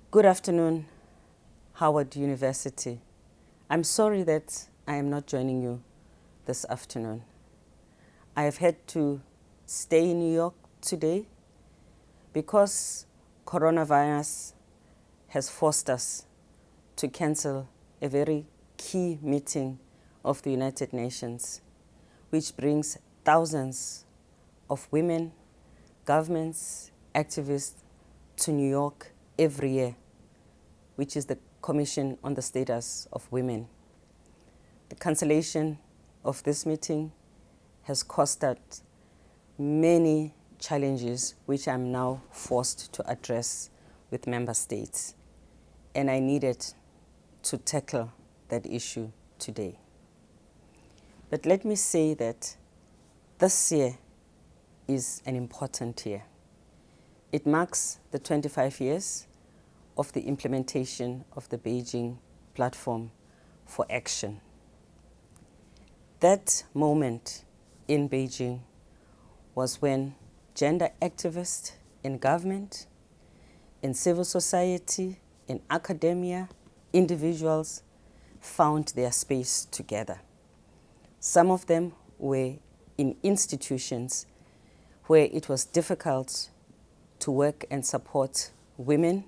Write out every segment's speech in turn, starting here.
Good afternoon, Howard University. I'm sorry that I am not joining you this afternoon. I have had to stay in New York today because coronavirus has forced us to cancel a very key meeting of the United Nations, which brings thousands of women, governments, activists to New York every year, which is the Commission on the Status of Women. The cancellation of this meeting has caused us many challenges which I'm now forced to address with member states. And I needed to tackle that issue today. But let me say that this year is an important year. It marks the 25 years of the implementation of the Beijing Platform for Action. That moment in Beijing was when gender activists in government, in civil society, in academia, individuals found their space together. Some of them were in institutions where it was difficult to work and support women,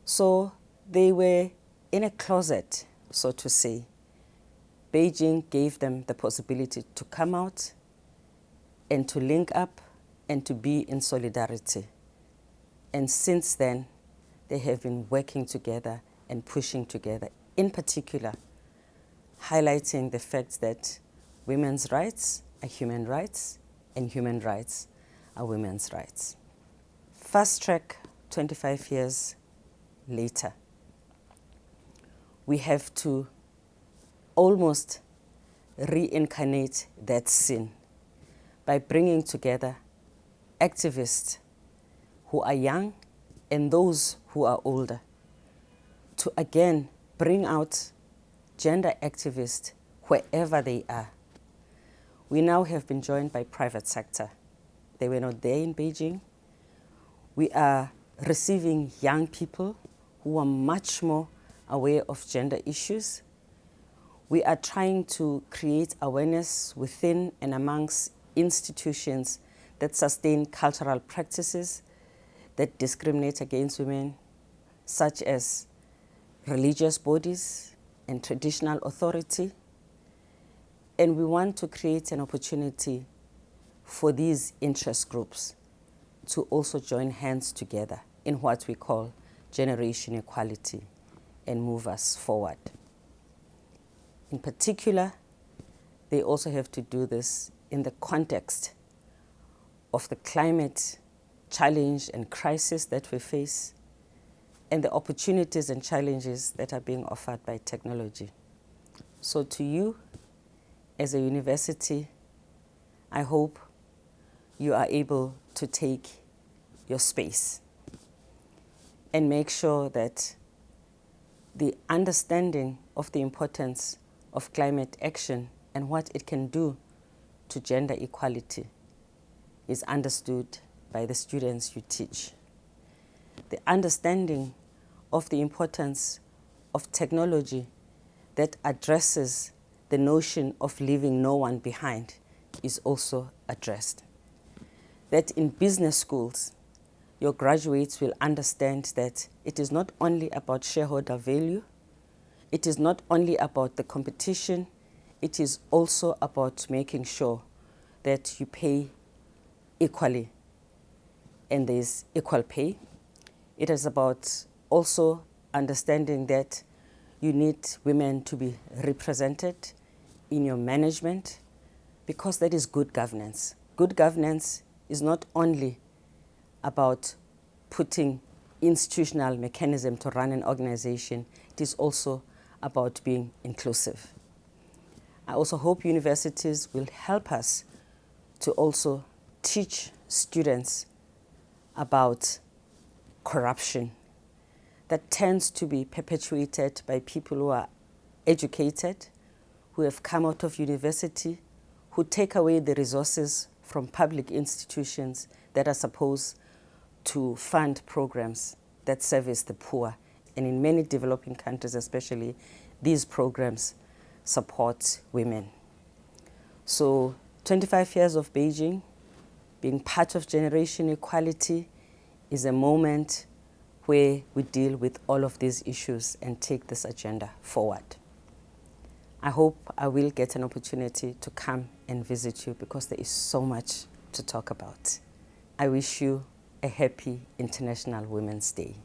so they were in a closet, so to say. Beijing gave them the possibility to come out and to link up and to be in solidarity. And since then, they have been working together and pushing together, in particular, highlighting the fact that women's rights are human rights and human rights are women's rights. Fast track 25 years later, we have to almost reincarnate that sin by bringing together activists who are young and those who are older to again bring out gender activists wherever they are. We now have been joined by private sector. They were not there in Beijing. We are receiving young people who are much more aware of gender issues. We are trying to create awareness within and amongst institutions that sustain cultural practices that discriminate against women, such as religious bodies and traditional authority. And we want to create an opportunity for these interest groups to also join hands together in what we call generation equality and move us forward. In particular, they also have to do this in the context of the climate challenge and crisis that we face and the opportunities and challenges that are being offered by technology. So to you, as a university, I hope you are able to take your space and make sure that the understanding of the importance of climate action and what it can do to gender equality is understood by the students you teach. The understanding of the importance of technology that addresses the notion of leaving no one behind is also addressed. That in business schools, your graduates will understand that it is not only about shareholder value, it is not only about the competition, it is also about making sure that you pay equally and there is equal pay. It is about also understanding that you need women to be represented in your management because that is good governance. Good governance is not only about putting institutional mechanism to run an organization, it is also about being inclusive. I also hope universities will help us to also teach students about corruption that tends to be perpetuated by people who are educated, who have come out of university, who take away the resources from public institutions that are supposed to fund programs that service the poor. And in many developing countries especially, these programs support women. So 25 years of Beijing, being part of Generation Equality, is a moment where we deal with all of these issues and take this agenda forward. I hope I will get an opportunity to come and visit you because there is so much to talk about. I wish you a happy International Women's Day.